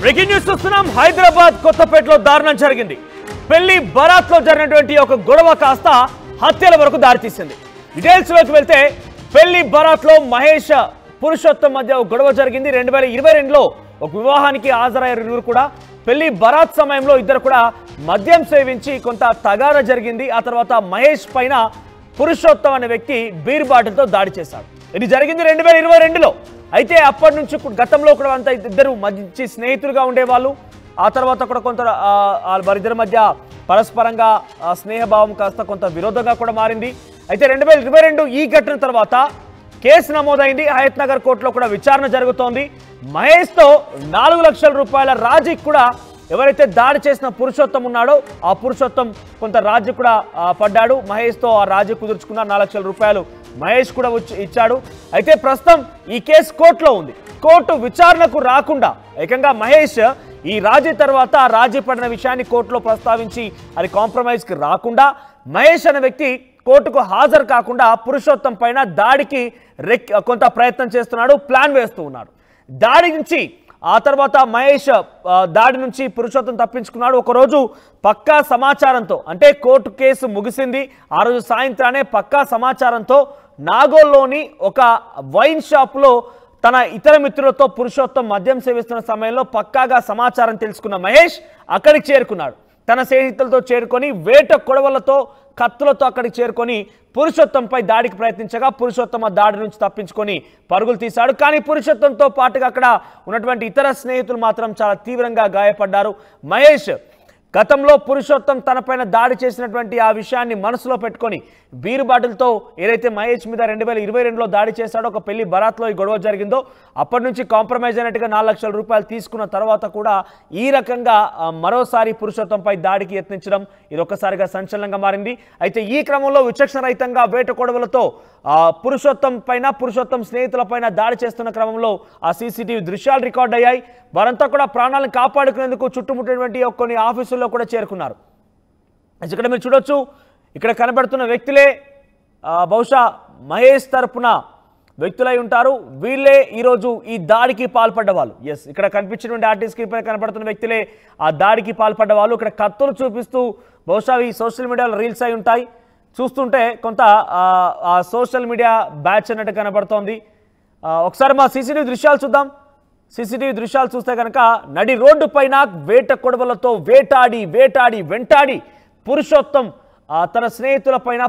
Breaking news చూస్తున్నాం. హైదరాబాద్ కొత్తపేటలో దారుణం జరిగింది. పెళ్లి బరాత్ లో జరిగినటువంటి ఒక గొడవ కాస్త హత్యల వరకు దారితీసింది. డీటెయిల్స్ లోకి వెళ్తే పెళ్లి బరాత్ లో మహేష్ పురుషోత్తం మధ్య ఒక గొడవ జరిగింది. 2022లో ఒక వివాహానికి హాజరయ్యారు ఇరువురు కూడా. పెళ్లి బరాత్ సమయంలో ఇద్దరు కూడా మద్యం సేవించి కొంత తగాద జరిగింది. ఆ తర్వాత మహేష్ పైన పురుషోత్తం అనే వ్యక్తి బీర్ బాటిల్తో దాడి చేశాడు. ఇది జరిగింది 2022లో. అయితే అప్పటి నుంచి గతంలో కూడా అంతా ఇద్దరు మంచి స్నేహితులుగా ఉండేవాళ్ళు. ఆ తర్వాత కూడా కొంత వారిద్దరి మధ్య పరస్పరంగా స్నేహభావం కాస్త కొంత విరోధంగా కూడా మారింది. అయితే 2022 ఈ ఘటన తర్వాత కేసు నమోదైంది. హయత్ నగర్ కోర్టులో కూడా విచారణ జరుగుతోంది. మహేష్తో 4 లక్షల రూపాయల రాజీ కూడా ఎవరైతే దాడి చేసిన పురుషోత్తం ఉన్నాడో ఆ పురుషోత్తం కొంత రాజీ కూడా పడ్డాడు. మహేష్తో ఆ రాజీ కుదుర్చుకున్న 4 లక్షల రూపాయలు మహేష్ కూడా ఇచ్చాడు. అయితే ప్రస్తుతం ఈ కేసు కోర్టులో ఉంది. కోర్టు విచారణకు రాకుండా ఏకంగా మహేష్ ఈ రాజీ తర్వాత రాజీ పడిన విషయాన్ని కోర్టులో ప్రస్తావించి అది కాంప్రమైజ్కి రాకుండా మహేష్ అనే వ్యక్తి కోర్టుకు హాజరు కాకుండా పురుషోత్తం పైన దాడికి కొంత ప్రయత్నం చేస్తున్నాడు, ప్లాన్ వేస్తూ ఉన్నాడు. దాడి నుంచి ఆ తర్వాత మహేష్ దాడి నుంచి పురుషోత్తం తప్పించుకున్నాడు. ఒకరోజు పక్కా సమాచారంతో, అంటే కోర్టు కేసు ముగిసింది ఆ రోజు సాయంత్రానే పక్కా సమాచారంతో నాగోల్లోని ఒక వైన్ షాప్లో తన ఇతర మిత్రులతో పురుషోత్తం మద్యం సేవిస్తున్న సమయంలో పక్కాగా సమాచారం తెలుసుకున్న మహేష్ అక్కడికి చేరుకున్నాడు. తన స్నేహితులతో చేరుకొని వేట కొడవలతో కత్తులతో అక్కడికి చేరుకొని పురుషోత్తంపై దాడికి ప్రయత్నించగా పురుషోత్తం ఆ దాడి నుంచి తప్పించుకొని పరుగులు తీశాడు. కానీ పురుషోత్తంతో పాటుగా అక్కడ ఉన్నటువంటి ఇతర స్నేహితులు మాత్రం చాలా తీవ్రంగా గాయపడ్డారు. మహేష్ గతంలో పురుషోత్తం తనపైన దాడి చేసినటువంటి ఆ విషయాన్ని మనసులో పెట్టుకొని బీరు బాటిల్తో ఏదైతే మహేష్ మీద 2022లో దాడి చేశాడో, ఒక పెళ్లి బరాత్లో ఈ గొడవ జరిగిందో అప్పటి నుంచి కాంప్రమైజ్ అయినట్టుగా 4 లక్షల రూపాయలు తీసుకున్న తర్వాత కూడా ఈ రకంగా మరోసారి పురుషోత్తంపై దాడికి యత్నించడం ఇది ఒక్కసారిగా సంచలనంగా మారింది. అయితే ఈ క్రమంలో విచక్షణరహితంగా వేట కొడవలతో పురుషోత్తం స్నేహితులపైన దాడి చేస్తున్న క్రమంలో ఆ సీసీటీవీ దృశ్యాలు రికార్డ్ అయ్యాయి. వారంతా కూడా ప్రాణాలను కాపాడుకునేందుకు చుట్టుముట్టినటువంటి కొన్ని ఆఫీసుల్లో కూడా చేరుకున్నారు. ఇక్కడ మీరు చూడొచ్చు, ఇక్కడ కనబడుతున్న వ్యక్తులే బహుశా మహేష్ తరపున వ్యక్తులై ఉంటారు. వీళ్ళే ఈరోజు ఈ దాడికి పాల్పడ్డ వాళ్ళు. ఎస్, ఇక్కడ కనిపించినటువంటి ఆర్టిస్ట్ పై కనబడుతున్న వ్యక్తులే ఆ దాడికి పాల్పడ్డ వాళ్ళు. ఇక్కడ కత్తులు చూపిస్తూ బహుశా ఈ సోషల్ మీడియాలో రీల్స్ అయి ఉంటాయి. చూస్తుంటే కొంత ఆ సోషల్ మీడియా బ్యాచ్ అన్నట్టు కనబడుతోంది. ఒకసారి మా సీసీటీవీ దృశ్యాలు చూద్దాం. సీసీటీవీ దృశ్యాలు చూస్తే కనుక నడి రోడ్డు పైన వేట కొడవలతో వెంటాడి పురుషోత్తం తన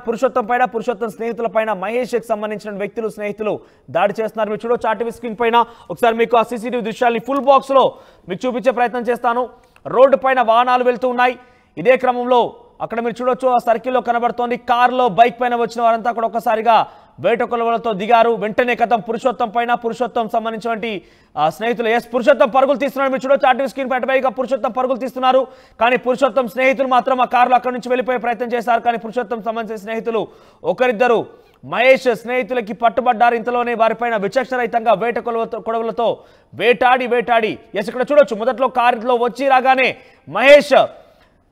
పురుషోత్తం స్నేహితులపైన మహేష్కి సంబంధించిన స్నేహితులు దాడి చేస్తున్నారు. మీరు చూడొచ్చు ఆర్టీవీ స్క్రీన్ పైన. ఒకసారి మీకు ఆ సీసీటీవీ దృశ్యాలని ఫుల్ బాక్స్లో మీకు చూపించే ప్రయత్నం చేస్తాను. రోడ్డు పైన వాహనాలు వెళ్తూ ఉన్నాయి. ఇదే క్రమంలో అక్కడ మీరు చూడొచ్చు ఆ సర్కిల్లో కనబడుతోంది. కార్లో బైక్ పైన వచ్చిన వారంతా అక్కడ ఒక్కసారిగా వేట కొలవలతో దిగారు. వెంటనే పురుషోత్తం సంబంధించినటువంటి స్నేహితులు పురుషోత్తం పరుగులు తీస్తున్నారు. మీరు చూడొచ్చు ఆర్టీవీ స్క్రీన్ పైగా పురుషోత్తం పరుగులు తీస్తున్నారు. కానీ పురుషోత్తం స్నేహితులు మాత్రం ఆ కారులో అక్కడి నుంచి వెళ్ళిపోయే ప్రయత్నం చేశారు. కానీ పురుషోత్తం సంబంధించిన స్నేహితులు ఒకరిద్దరు మహేష్ స్నేహితులకి పట్టుబడ్డారు. ఇంతలోనే వారిపైన విచక్షణరహితంగా వేట కొడవలతో వేటాడి ఇక్కడ చూడొచ్చు మొదట్లో కారులో వచ్చి రాగానే మహేష్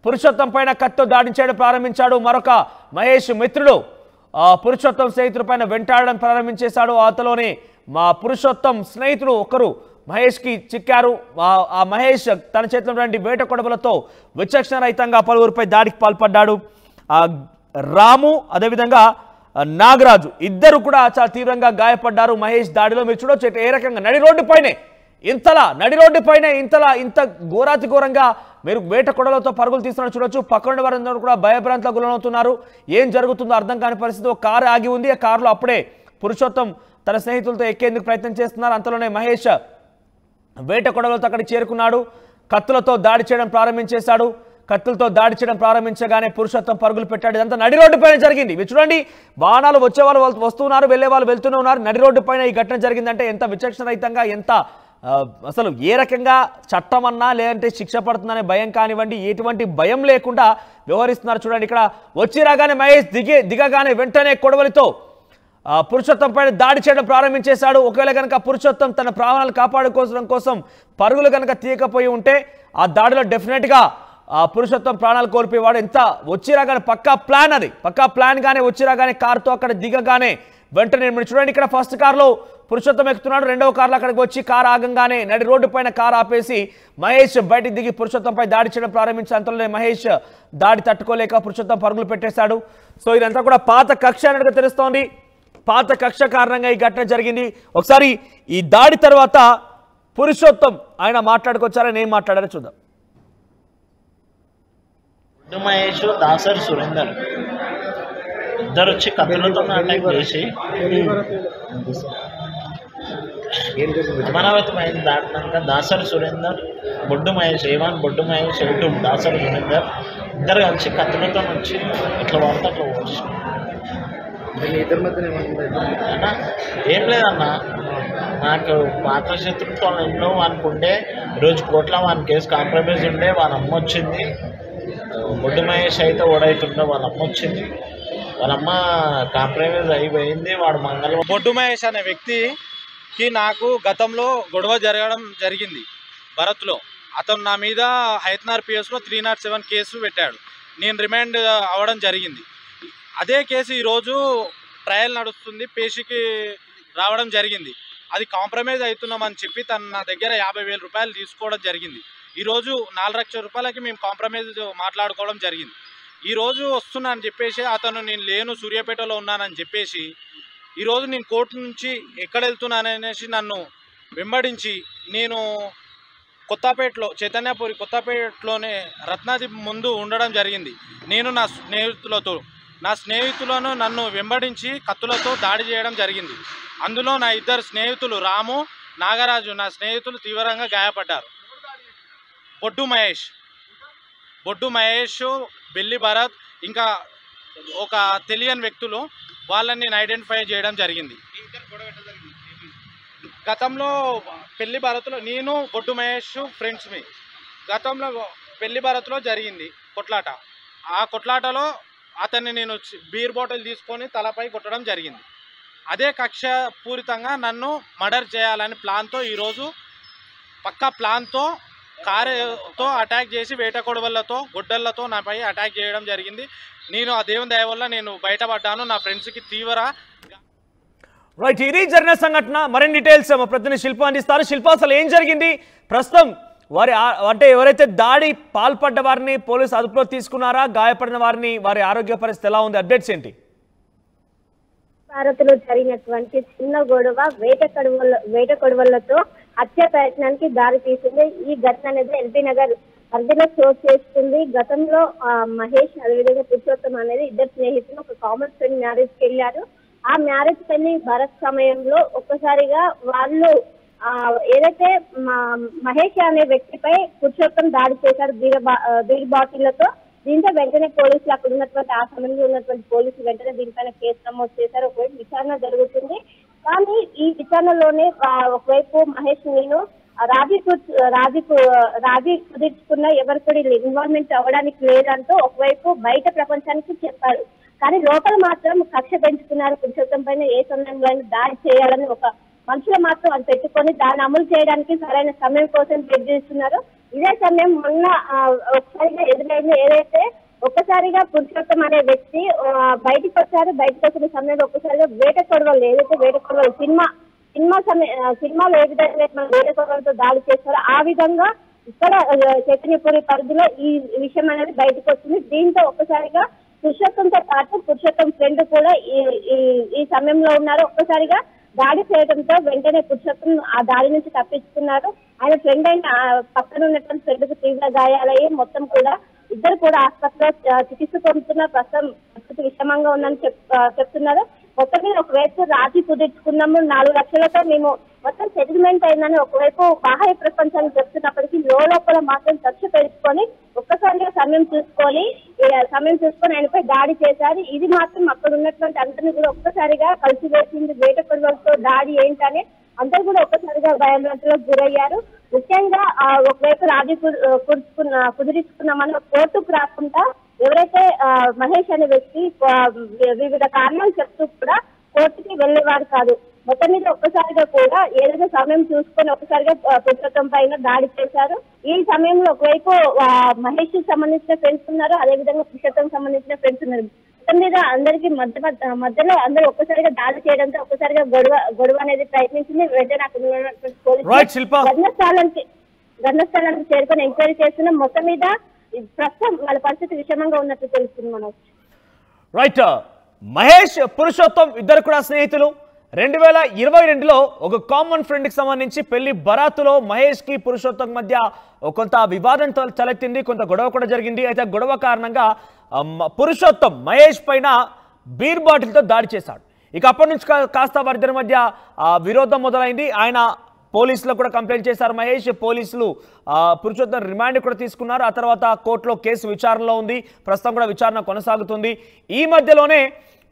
పురుషోత్తం పైన కత్తితో దాడి చేయడం ప్రారంభించాడు. మరొక మహేష్ మిత్రుడు పురుషోత్తం స్నేహితుల పైన వెంటాడడం ప్రారంభించేశాడు. అంతలోనే మా పురుషోత్తం స్నేహితుడు ఒకరు మహేష్కి చిక్కారు. ఆ మహేష్ తన చేతిలో వేట కొడవలతో విచక్షణరహితంగా పలువురిపై దాడికి పాల్పడ్డాడు. రాము అదేవిధంగా నాగరాజు ఇద్దరు కూడా చాలా తీవ్రంగా గాయపడ్డారు మహేష్ దాడిలో. మీరు చూడొచ్చు ఏ రకంగా నడి రోడ్డు పైన ఇంత ఘోరాతి ఘోరంగా మీరు వేట కొడలతో పరుగులు తీస్తున్నారు చూడొచ్చు. పక్కన వారందరూ కూడా భయభ్రాంతులకు గురవుతున్నారు. ఏం జరుగుతుందో అర్థం కాని పరిస్థితి. ఒక కారు ఆగి ఉంది. ఆ కారులో అప్పుడే పురుషోత్తం తన స్నేహితులతో ఎక్కేందుకు ప్రయత్నం చేస్తున్నారు. అంతలోనే మహేష్ వేట కొడవలతో అక్కడికి చేరుకున్నాడు. కత్తులతో దాడి చేయడం ప్రారంభించేశాడు. కత్తులతో దాడి చేయడం ప్రారంభించగానే పురుషోత్తం పరుగులు పెట్టాడు. ఇదంతా నడి రోడ్డు పైన జరిగింది. మీరు చూడండి, వాహనాలు వచ్చేవాళ్ళు వస్తున్నారు, వెళ్లే వాళ్ళు వెళ్తూనే ఉన్నారు. నడి రోడ్డు పైన ఈ ఘటన జరిగిందంటే ఎంత విచక్షణరహితంగా, ఎంత అసలు ఏ రకంగా చట్టం అన్నా లేదంటే శిక్ష పడుతుందనే భయం కానివ్వండి, ఎటువంటి భయం లేకుండా వ్యవహరిస్తున్నారు చూడండి. ఇక్కడ వచ్చి రాగానే మహేష్ దిగగానే వెంటనే కొడవలితో పురుషోత్తం పైన దాడి చేయడం ప్రారంభించేశాడు. ఒకవేళ కనుక పురుషోత్తం తన ప్రాణాలు కాపాడుకోవడం కోసం పరుగులు కనుక తీయకపోయి ఉంటే ఆ దాడిలో డెఫినెట్గా పురుషోత్తం ప్రాణాలు కోల్పోయేవాడు. ఎంత వచ్చి రాగానే పక్కా ప్లాన్ గానే వచ్చి రాగానే కారుతో అక్కడ దిగగానే వెంటనే మీరు చూడండి, ఇక్కడ ఫస్ట్ కార్లో పురుషోత్తం ఎక్కుతున్నాడు, రెండవ కార్లో అక్కడికి వచ్చి కారు ఆగంగానే నడి రోడ్డు పైన కారు ఆపేసి మహేష్ బయటికి దిగి పురుషోత్తంపై దాడి చేయడం ప్రారంభించిన అంతలోనే మహేష్ దాడి తట్టుకోలేక పురుషోత్తం పరుగులు పెట్టేశాడు. సో ఇదంతా కూడా పాత కక్ష అన్నట్టుగా తెలుస్తోంది. పాత కక్ష కారణంగా ఈ ఘటన జరిగింది. ఒకసారి ఈ దాడి తర్వాత పురుషోత్తం ఆయన మాట్లాడుకొచ్చారని ఏం మాట్లాడారో చూద్దాం. మహేష్ దాసరి సురేందర్ ఇద్దరు వచ్చి కత్తులతో అటాక్ చేసి మనవతమైన దాటినాక దాసరి సురేందర్, బొడ్డు మహేష్, ఏవాన్ బొడ్డు మహేష్, ఎటు దాసరి సురేందర్ ఇద్దరు కలిసి కత్తులతో వచ్చి ఇట్లా వాడితే అట్లా వచ్చి అన్న ఏం లేదన్న, నాకు పాత శత్రుత్వం ఎన్నో అనుకుంటే ఈరోజు కోట్ల వాని కేసు కాంప్రమైజ్ ఉండే, వాళ్ళ అమ్మ వచ్చింది. బొడ్డు మహేష్ అయితే ఓడైతుండే, వాళ్ళ అమ్మ వచ్చింది, వాళ్ళమ్మ కాంప్రమైజ్ అయిపోయింది. వాడు మంగళవారం బొడ్డు మహేష్ అనే వ్యక్తికి నాకు గతంలో గొడవ జరగడం జరిగింది భరత్లో. అతను నా మీద హైతనార్ పిఎస్లో 307 కేసు పెట్టాడు. నేను రిమాండ్ అవ్వడం జరిగింది. అదే కేసు ఈరోజు ట్రయల్ నడుస్తుంది, పేషికి రావడం జరిగింది. అది కాంప్రమైజ్ అవుతున్నామని చెప్పి తను నా దగ్గర 50,000 రూపాయలు తీసుకోవడం జరిగింది. ఈరోజు 4 లక్షల రూపాయలకి మేము కాంప్రమైజ్ మాట్లాడుకోవడం జరిగింది. ఈరోజు వస్తున్నా అని చెప్పేసి అతను నేను లేను సూర్యాపేటలో ఉన్నానని చెప్పేసి ఈరోజు నేను కోర్టు నుంచి ఎక్కడ వెళ్తున్నాననేసి నన్ను వెంబడించి నేను కొత్తపేటలో చైతన్యపురి కొత్తపేటలోనే రత్నాదీప్ ముందు ఉండడం జరిగింది. నేను నా స్నేహితులను నన్ను వెంబడించి కత్తులతో దాడి చేయడం జరిగింది. అందులో నా ఇద్దరు స్నేహితులు రాము, నాగరాజు నా స్నేహితులు తీవ్రంగా గాయపడ్డారు. బొడ్డు మహేష్, బెల్లి భరత్ ఇంకా ఒక తెలియని వ్యక్తులు, వాళ్ళని నేను ఐడెంటిఫై చేయడం జరిగింది. గతంలో పెళ్లి భరత్లో నేను బొడ్డు మహేష్ ఫ్రెండ్స్మి. గతంలో పెళ్లి భరత్లో జరిగింది కొట్లాట. ఆ కొట్లాటలో అతన్ని నేను బీర్ బాటిల్ తీసుకొని తలపై కొట్టడం జరిగింది. అదే కక్షపూరితంగా నన్ను మర్డర్ చేయాలని ప్లాన్తో ఈరోజు పక్కా ప్లాన్తో కారుతో అటాక్ చేసి వేట కొడవలతో గొడ్డళ్లతో నాపై అటాక్ చేయడం జరిగింది. నేను ఆ దేవుని దయ వల్ల నేను బయటపడ్డాను. నా ఫ్రెండ్స్కి తీవ్ర రైట్, ఇది జరిగిన సంఘటన. మరిన్ని డీటెయిల్స్ మా ప్రతినిధి శిల్ప అందిస్తారు. శిల్ప, అసలు ఏం జరిగింది ప్రస్తుతం? వారి అంటే ఎవరైతే దాడి పాల్పడ్డ వారిని పోలీసు అదుపులో తీసుకున్నారా? గాయపడిన వారిని వారి ఆరోగ్య పరిస్థితి ఎలా ఉంది? అప్డేట్స్ ఏంటి? భారత్లో జరిగినటువంటి చిన్న గొడవ వేట కొడవలతో హత్య ప్రయత్నానికి దారి తీసింది. ఈ ఘటన అనేది ఎల్బీ నగర్ పరిధిలో చోటు చేసుకుంది. గతంలో మహేష్ అదేవిధంగా పురుషోత్తం అనేది ఇద్దరు స్నేహితులు ఒక కామన్ ఫ్రెండ్ మ్యారేజ్కి వెళ్ళారు. ఆ మ్యారేజ్ పెళ్లి భరత్ సమయంలో ఒక్కసారిగా వాళ్ళు ఏదైతే మహేష్ అనే వ్యక్తిపై పురుషోత్తం దాడి చేశారు బీర్ బాటిళ్లతో. దీంతో వెంటనే పోలీసులు అక్కడ ఉన్నటువంటి ఆ సమయంలో ఉన్నటువంటి పోలీసులు వెంటనే దీనిపైన కేసు నమోదు చేశారు. ఒకవైపు విచారణ జరుగుతుంది. కానీ ఈ విచారణలోనే ఒకవైపు మహేష్ నేను రాజీ కుదుర్చుకున్న ఎవరు కూడా ఇన్వాల్వ్మెంట్ అవ్వడానికి లేదంటూ ఒకవైపు బయట ప్రపంచానికి చెప్పారు. కానీ లోపల మాత్రం కక్ష పెంచుకున్నారు. పురుషోత్తం పైన ఏ సమయంలో దాడి చేయాలని ఒక మనుషులు మాత్రం అది పెట్టుకొని దాన్ని అమలు చేయడానికి సరైన సమయం కోసం వెయిట్ చేస్తున్నారు. ఇదే సమయం మొన్న ఒకసారిగా ఎదురైంది. ఏదైతే ఒక్కసారిగా పురుషోత్తం అనే వ్యక్తి బయటకు వచ్చారు. బయటకు వచ్చిన సమయంలో ఒక్కసారిగా వేట కొడవలు ఏదైతే వేట కొడవలు సినిమాలో ఏ విధంగా మనం వేట కొడవలతో దాడి చేస్తారో ఆ విధంగా ఇక్కడ చైతన్యపురి పరిధిలో ఈ విషయం అనేది బయటకు వచ్చింది. దీంతో ఒక్కసారిగా పురుషోత్తంతో పాటు పురుషోత్తం ఫ్రెండ్ కూడా ఈ సమయంలో ఉన్నారు. ఒక్కసారిగా దాడి చేయడంతో వెంటనే పురుషోత్తం ఆ దాడి నుంచి తప్పించుకున్నారు. ఆయన ఫ్రెండ్ అయిన పక్కన ఉన్నటువంటి ఫ్రెండ్కు తీవ్ర గాయాలయ్యి మొత్తం కూడా ఇద్దరు కూడా ఆసుపత్రిలో చికిత్స పొందుతున్న ప్రస్తుతం పరిస్థితి విషమంగా ఉందని చెప్తున్నారు. మొత్తం మీద ఒకవైపు రాజీ కుదుర్చుకున్నాము, 4 లక్షలతో మేము మొత్తం సెటిల్మెంట్ అయిందని ఒకవైపు బాహ్య ప్రపంచాన్ని చెప్తున్నప్పటికీ లోపల మాత్రం కక్ష పెంచుకొని ఒక్కసారిగా సమయం చూసుకొని ఆయనపై దాడి చేశారు. ఇది మాత్రం అక్కడ ఉన్నటువంటి అందరినీ కూడా ఒక్కసారిగా కలిసి వేసింది. వేట కొడవలతో దాడి ఏంటని అందరూ కూడా ఒక్కసారిగా భయాందోళనలకు గురయ్యారు. ముఖ్యంగా ఒకవైపు రాజీ కుదిరించుకున్నామని కోర్టుకు రాకుండా ఎవరైతే మహేష్ అనే వ్యక్తి వివిధ కారణాలు చెప్తూ కూడా కోర్టుకి వెళ్లేవారు కాదు. మొత్తం మీద ఒక్కసారిగా కూడా ఏదైనా సమయం చూసుకొని ఒక్కసారిగా పురుషోత్తం పైన దాడి చేశారు. ఈ సమయంలో ఒకవైపు మహేష్ కి సంబంధించిన ఫ్రెండ్స్ ఉన్నారు, అదేవిధంగా పురుషోత్తం సంబంధించిన ఫ్రెండ్స్ ఉన్నారు. మొత్తం మీద అందరికి మధ్యలో అందరూ ఒక్కసారిగా దాడి చేయడంతో ఒక్కసారిగా గొడవ అనేది ప్రయత్నించింది. వెంటనే అక్కడ ఉన్నటువంటి పోలీసులు ఘటనాస్థలానికి చేరుకొని ఎంక్వైరీ చేస్తున్నాం. మొత్తం మీద ప్రస్తుతం వాళ్ళ పరిస్థితి విషమంగా ఉన్నట్టు తెలుస్తుంది. మనోజ్ రైట్. మహేష్ పురుషోత్తం ఇద్దరు కూడా స్నేహితులు. 2022లో ఒక కామన్ ఫ్రెండ్ కి సంబంధించి పెళ్లి బరాతులో మహేష్ కి పురుషోత్తం మధ్య కొంత వివాదం తలెత్తింది, కొంత గొడవ కూడా జరిగింది. అయితే గొడవ కారణంగా పురుషోత్తం మహేష్ పైన బీర్ బాటిల్తో దాడి చేశాడు. ఇక అప్పటి నుంచి కాస్త వారిద్దరి మధ్య విరోధం మొదలైంది. ఆయన పోలీసులకు కూడా కంప్లైంట్ చేశారు మహేష్. పోలీసులు పురుషోత్తం రిమాండ్ కూడా తీసుకున్నారు. ఆ తర్వాత కోర్టులో కేసు విచారణలో ఉంది. ప్రస్తుతం కూడా విచారణ కొనసాగుతుంది. ఈ మధ్యలోనే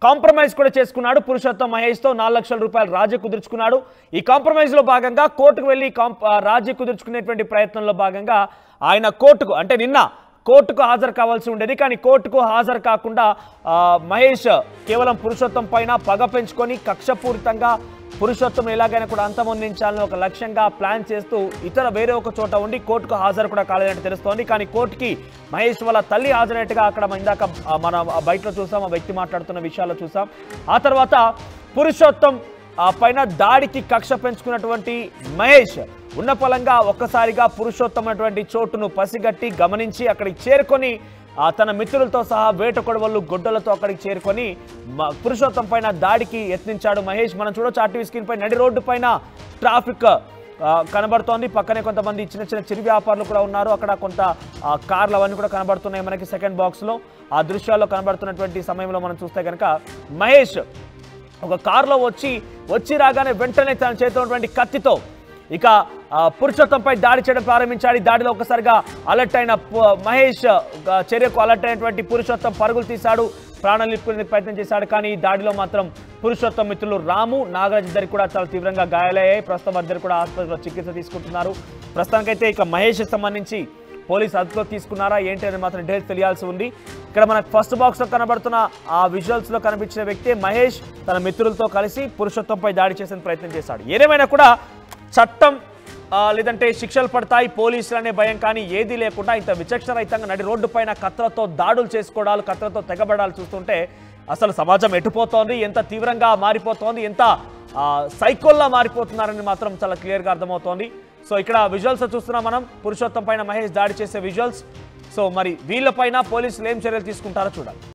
కాంప్రమైజ్ కూడా చేసుకున్నాడు పురుషోత్తం మహేష్తో. 4 లక్షల రూపాయలు రాజీ కుదుర్చుకున్నాడు. ఈ కాంప్రమైజ్లో భాగంగా కోర్టుకు వెళ్ళి రాజీ కుదుర్చుకునేటువంటి ప్రయత్నంలో భాగంగా ఆయన కోర్టుకు, అంటే నిన్న కోర్టుకు హాజరు కావాల్సి ఉండేది, కానీ కోర్టుకు హాజరు కాకుండా మహేష్ కేవలం పురుషోత్తం పైన పగ పెంచుకొని కక్షపూరితంగా పురుషోత్తం ఎలాగైనా కూడా అంతమొందించాలని ఒక లక్ష్యంగా ప్లాన్ చేస్తూ వేరే ఒక చోట ఉండి కోర్టుకు హాజరు కూడా కాలేదంటే తెలుస్తోంది. కానీ కోర్టుకి మహేష్ వాళ్ళ తల్లి హాజరైనట్టుగా అక్కడ ఇందాక మనం బయటలో చూసాం, ఆ వ్యక్తి మాట్లాడుతున్న విషయాల్లో చూసాం. ఆ తర్వాత పురుషోత్తం పైన దాడికి కక్ష పెంచుకున్నటువంటి మహేష్ ఉన్న పలంగా ఒక్కసారిగా పురుషోత్తం అటువంటి చోటును పసిగట్టి గమనించి అక్కడికి చేరుకొని తన మిత్రులతో సహా వేట కొడవళ్ళు గొడ్డలతో అక్కడికి చేరుకొని పురుషోత్తం పైన దాడికి యత్నించాడు మహేష్. మనం చూడొచ్చు ఆర్టీవీ స్క్రీన్ పై నడి రోడ్డు పైన ట్రాఫిక్ కనబడుతోంది. పక్కనే కొంతమంది చిన్న చిన్న చిరు వ్యాపారులు కూడా ఉన్నారు. అక్కడ కొంత కార్లు అవన్నీ కూడా కనబడుతున్నాయి మనకి సెకండ్ బాక్స్లో. ఆ దృశ్యాల్లో కనబడుతున్నటువంటి సమయంలో మనం చూస్తే కనుక మహేష్ ఒక కారులో వచ్చి రాగానే వెంటనే తన చేతిలో ఉన్నటువంటి కత్తితో ఇక పురుషోత్తంపై దాడి చేయడం ప్రారంభించాడు. దాడిలో ఒక్కసారిగా అలర్ట్ అయిన మహేష్ చర్యకు అలర్ట్ అయినటువంటి పురుషోత్తం పరుగులు తీశాడు, ప్రాణాలు నిలుపుకునేందుకు ప్రయత్నం చేశాడు. కానీ ఈ దాడిలో మాత్రం పురుషోత్తం మిత్రులు రాము, నాగరాజ్ ఇద్దరికి కూడా చాలా తీవ్రంగా గాయాలయ్యాయి. ప్రస్తుతం ఇద్దరు కూడా ఆసుపత్రిలో చికిత్స తీసుకుంటున్నారు. ప్రస్తుతానికైతే ఇక మహేష్ సంబంధించి పోలీసు అదుపులో తీసుకున్నారా ఏంటి అనేది మాత్రం డీటెయిల్స్ తెలియాల్సి ఉంది. ఇక్కడ మనకు ఫస్ట్ బాక్స్లో కనబడుతున్న ఆ విజువల్స్లో కనిపించిన వ్యక్తి మహేష్ తన మిత్రులతో కలిసి పురుషోత్తంపై దాడి చేసే ప్రయత్నం చేశాడు. ఏదేమైనా కూడా చట్టం లేదంటే శిక్షలు పడతాయి పోలీసులు అనే భయం కానీ ఏదీ లేకుండా ఇంత విచక్షణరహితంగా నడి రోడ్డు పైన కత్తులతో దాడులు చేసుకోవడాలు, కత్తులతో తెగబడాలు చూస్తుంటే అసలు సమాజం ఎటుపోతోంది, ఎంత తీవ్రంగా మారిపోతోంది, ఎంత సైకోల్లా మారిపోతున్నారని మాత్రం చాలా క్లియర్గా అర్థమవుతోంది. సో ఇక్కడ విజువల్స్ చూస్తున్నాం మనం, పురుషోత్తం పైన మహేష్ దాడి చేసే విజువల్స్. సో మరి వీళ్ళపైన పోలీసులు ఏం చర్యలు తీసుకుంటారో చూడాలి.